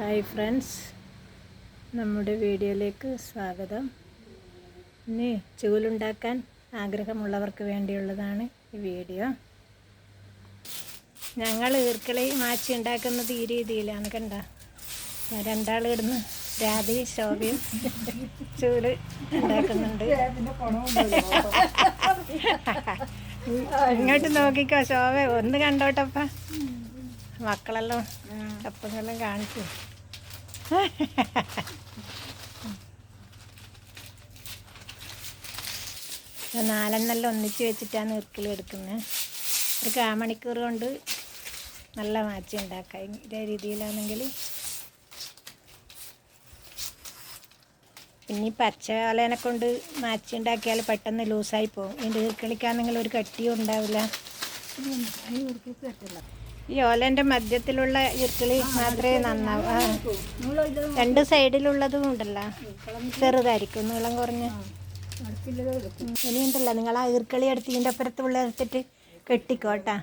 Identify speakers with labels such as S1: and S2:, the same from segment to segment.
S1: Hi friends, നമ്മുടെ വീഡിയോയിലേക്ക് സ്വാഗതം. ഇനി ചൂലുണ്ടാക്കാൻ ആഗ്രഹമുള്ളവർക്ക് വേണ്ടിയുള്ളതാണ് ഈ വീഡിയോ. ഞങ്ങൾ ഈർക്കിളി മാച്ചി ഉണ്ടാക്കുന്നത് ഈ രീതിയിലാണ്. കണ്ട, രണ്ടാളും ഇടുന്ന് രാധി ശോഭയും ചൂല് ഉണ്ടാക്കുന്നുണ്ട്. ഇങ്ങോട്ട് നോക്കിക്കോ ശോഭ, ഒന്ന് കണ്ടോട്ടപ്പ. മക്കളെല്ലാം കപ്പങ്ങളെല്ലാം കാണിച്ചു. നാലെണ്ണെല്ലാം ഒന്നിച്ച് വെച്ചിട്ടാണ് ഈർക്കിളി എടുക്കുന്നത്. ഒരു കാമണിക്കൂർ കൊണ്ട് നല്ല മാച്ചി ഉണ്ടാക്കാം. ഇതേ രീതിയിലാണെങ്കിൽ പിന്നെ ഈ പച്ച ഓലേനെ കൊണ്ട് മാച്ചി ഉണ്ടാക്കിയാൽ പെട്ടെന്ന് ലൂസായി പോകും. ഇതിൻ്റെ ഈർക്കിളിക്കാണെങ്കിൽ ഒരു കട്ടിയും ഉണ്ടാവില്ല. ഈ ഓലേൻ്റെ മധ്യത്തിലുള്ള ഈർക്കിളി മാത്രമേ നന്നാവൂ. രണ്ട് സൈഡിലുള്ളതും ഉണ്ടല്ലോ, ചെറുതായിരിക്കും, നീളം കുറഞ്ഞ്. ഇനിയുണ്ടല്ലോ, നിങ്ങൾ ആ ഈർക്കിളി എടുത്ത് ഇതിൻ്റെ അപ്പുറത്തുള്ള എടുത്തിട്ട് കെട്ടിക്കോട്ടാ.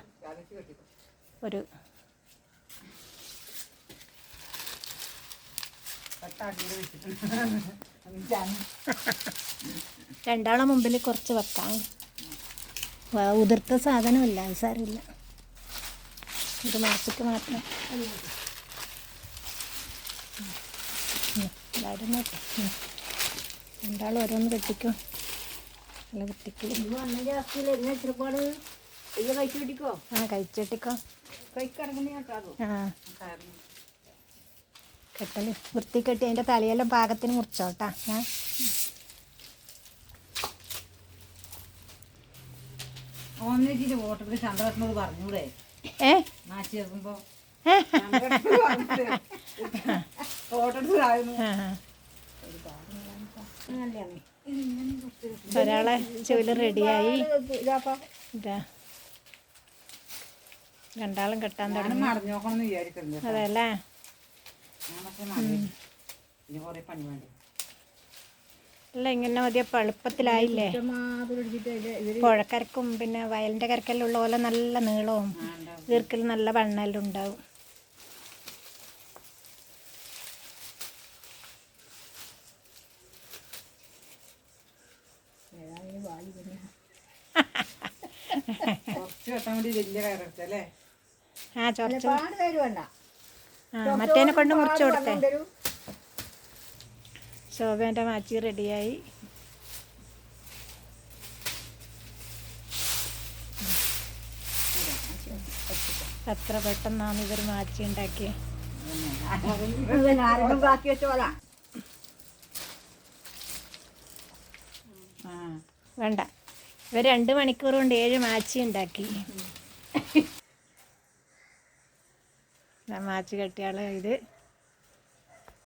S1: ഒരു രണ്ടാളെ മുമ്പിൽ കുറച്ച് വെക്കാം. ഉതിർത്ത സാധനമില്ല, അത് സാരമില്ല, ഇത് മാച്ചിക്ക് മാത്രം. എല്ലാവരും നോട്ടെ, രണ്ടാളും ഓരോന്ന് കെട്ടിക്കോ. നല്ല കുട്ടിക്ക് കഴിച്ചെട്ടിക്കോ. കെട്ടല് വൃത്തി കെട്ടി അതിൻ്റെ തലയെല്ലാം പാകത്തിന് മുറിച്ചോട്ടാ. ഞാൻ
S2: പറഞ്ഞൂടെ
S1: ഒരാളെ ചൂല് റെഡിയായി. രണ്ടാളും കെട്ടാൻ തുടങ്ങി. അതല്ലേ, അല്ല ഇങ്ങനെ മതിയ എളുപ്പത്തിലായില്ലേ. പുഴക്കരക്കും പിന്നെ വയലിൻ്റെ കരക്കെല്ലാം ഉള്ള പോലെ നല്ല നീളവും ഈർക്കിൽ നല്ല വണ്ണമെല്ലാം ഉണ്ടാവും. മറ്റേനെ കൊണ്ട് മുറിച്ചു കൊടുത്തേ. ശോഭേൻ്റെ മാച്ചി റെഡിയായി. എത്ര പെട്ടെന്നാണ് ഇവർ മാച്ചി ഉണ്ടാക്കിയത്. വേണ്ട, ഇവർ 2 മണിക്കൂർ കൊണ്ട് 7 മാച്ചി ഉണ്ടാക്കി. മാച്ചി കെട്ടിയാൾ ഇത്